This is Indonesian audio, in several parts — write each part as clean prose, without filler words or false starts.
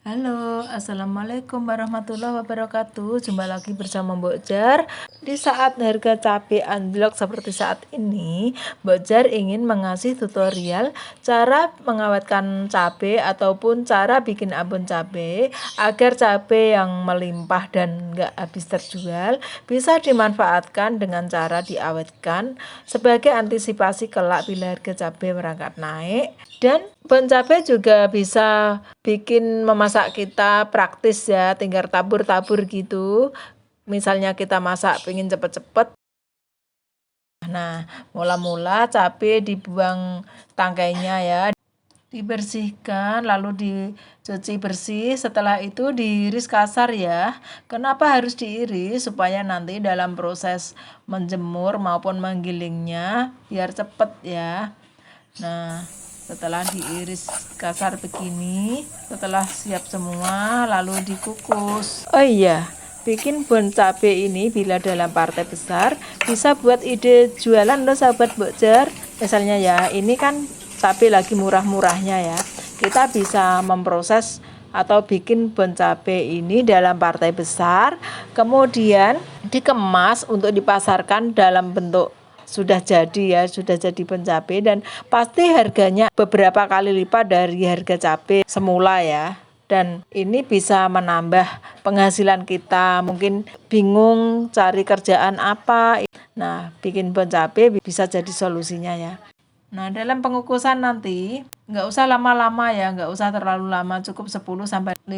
Halo, assalamualaikum warahmatullahi wabarakatuh. Jumpa lagi bersama Mbok Jar. Di saat harga cabai anjlok seperti saat ini, Mbok Jar ingin mengasih tutorial cara mengawetkan cabai ataupun cara bikin abon cabai agar cabai yang melimpah dan nggak habis terjual bisa dimanfaatkan dengan cara diawetkan sebagai antisipasi kelak bila harga cabai merangkak naik. Dan bon cabai juga bisa bikin memasak kita praktis ya, tinggal tabur-tabur gitu. Misalnya kita masak pengen cepet-cepet. Nah, mula-mula cabai dibuang tangkainya ya, dibersihkan lalu dicuci bersih, setelah itu diiris kasar ya. Kenapa harus diiris? Supaya nanti dalam proses menjemur maupun menggilingnya biar cepet ya. Nah, setelah diiris kasar begini, setelah siap semua lalu dikukus. Oh iya, bikin bon cabai ini bila dalam partai besar bisa buat ide jualan loh sahabat Mbok Jar. Misalnya ya, ini kan cabai lagi murah-murahnya ya. Kita bisa memproses atau bikin bon cabai ini dalam partai besar, kemudian dikemas untuk dipasarkan dalam bentuk sudah jadi ya, sudah jadi bon cabai, dan pasti harganya beberapa kali lipat dari harga cabai semula ya. Dan ini bisa menambah penghasilan kita, mungkin bingung cari kerjaan apa. Nah, bikin bon cabai bisa jadi solusinya ya. Nah, dalam pengukusan nanti nggak usah lama-lama ya, nggak usah terlalu lama, cukup 10-15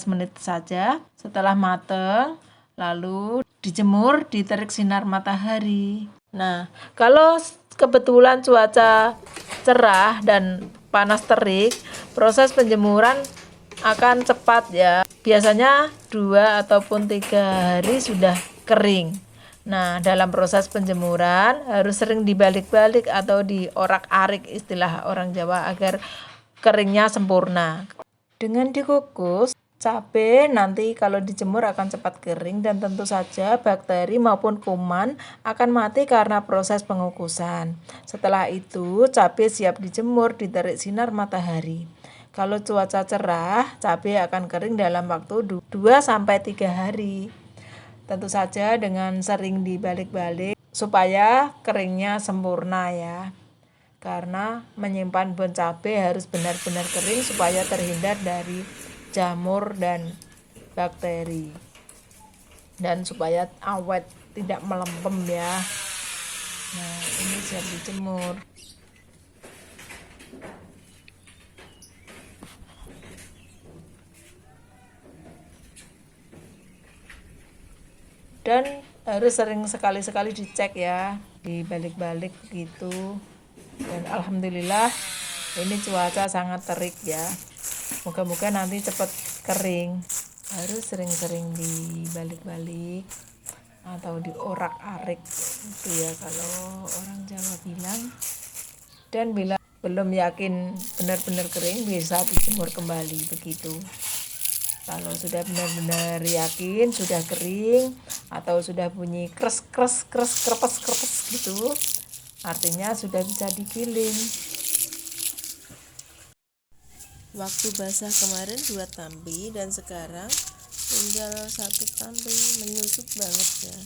menit saja. Setelah mateng, lalu dijemur, diterik sinar matahari. Nah, kalau kebetulan cuaca cerah dan panas terik, proses penjemuran akan cepat ya. Biasanya 2 ataupun 3 hari sudah kering. Nah, dalam proses penjemuran harus sering dibalik-balik atau diorak-arik istilah orang Jawa agar keringnya sempurna. Dengan dikukus, cabai nanti kalau dijemur akan cepat kering dan tentu saja bakteri maupun kuman akan mati karena proses pengukusan. Setelah itu, cabai siap dijemur, diterik sinar matahari. Kalau cuaca cerah, cabai akan kering dalam waktu 2-3 hari. Tentu saja dengan sering dibalik-balik supaya keringnya sempurna ya. Karena menyimpan bon cabai harus benar-benar kering supaya terhindar dari jamur dan bakteri, dan supaya awet tidak melempem ya. Nah, ini siap dijemur. Dan harus sering sekali-sekali dicek ya, dibalik-balik gitu. Dan alhamdulillah ini cuaca sangat terik ya. Moga-moga nanti cepat kering. Harus sering-sering dibalik-balik atau diorak-arik itu ya kalau orang Jawa bilang. Dan bila belum yakin benar-benar kering, bisa dijemur kembali begitu. Kalau sudah benar-benar yakin sudah kering atau sudah bunyi kres krepes gitu, artinya sudah bisa digiling. Waktu basah kemarin 2 tambi dan sekarang tinggal 1 tambi, menyusut banget ya.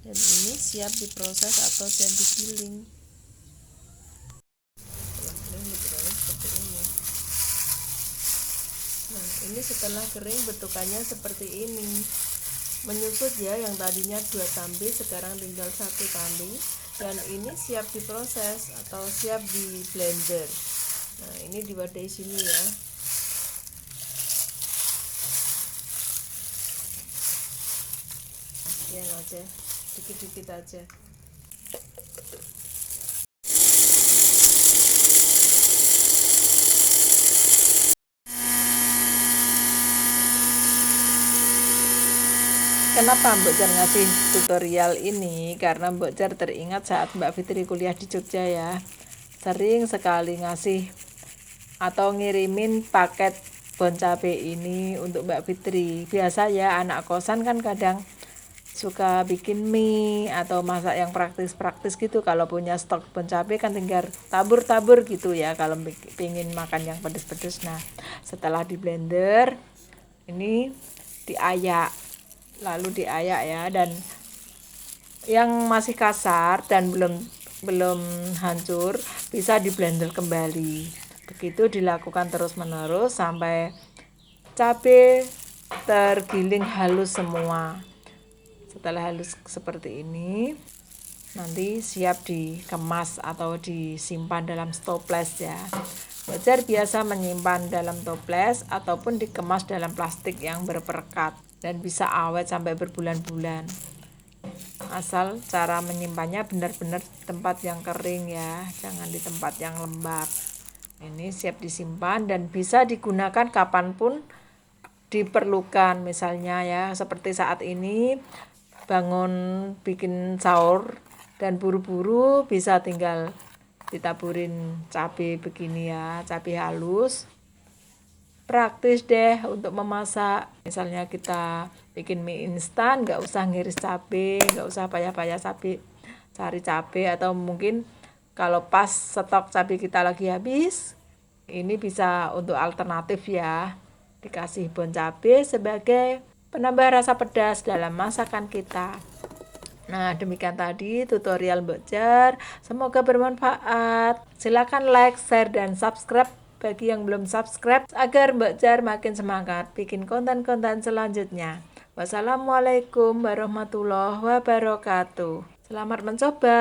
Dan ini siap diproses atau siap digiling. Nah, ini setelah kering bentukannya seperti ini. Menyusut ya, yang tadinya 2 tambi sekarang tinggal 1 tambi, dan ini siap diproses atau siap di blender. Nah, ini diwadahi sini ya. Sekian aja, dikit-dikit aja. Kenapa Mbok Jar ngasih tutorial ini? Karena Mbok Jar teringat saat Mbak Fitri kuliah di Jogja ya, sering sekali ngasih atau ngirimin paket bon cabai ini untuk Mbak Fitri. Biasa ya, anak kosan kan kadang suka bikin mie atau masak yang praktis-praktis gitu, kalau punya stok bon cabe kan tinggal tabur-tabur gitu ya kalau pengen makan yang pedes-pedes. Nah, setelah di blender ini diayak, lalu diayak ya, dan yang masih kasar dan belum hancur bisa di blender kembali. Begitu dilakukan terus-menerus sampai cabai tergiling halus semua. Setelah halus seperti ini, nanti siap dikemas atau disimpan dalam toples ya. Wajar biasa menyimpan dalam toples ataupun dikemas dalam plastik yang berperekat dan bisa awet sampai berbulan-bulan. Asal cara menyimpannya benar-benar di tempat yang kering ya, jangan di tempat yang lembab. Ini siap disimpan dan bisa digunakan kapanpun diperlukan, misalnya ya seperti saat ini bangun bikin sahur dan buru-buru, bisa tinggal ditaburin cabai begini ya, cabai halus. Praktis deh untuk memasak. Misalnya kita bikin mie instan, nggak usah ngiris cabai, nggak usah payah-payah cari cabai, atau mungkin kalau pas stok cabai kita lagi habis, ini bisa untuk alternatif ya, dikasih bon cabai sebagai penambah rasa pedas dalam masakan kita. Nah, demikian tadi tutorial Mbok Jar. Semoga bermanfaat. Silakan like, share, dan subscribe bagi yang belum subscribe agar Mbok Jar makin semangat bikin konten-konten selanjutnya. Wassalamualaikum warahmatullahi wabarakatuh. Selamat mencoba.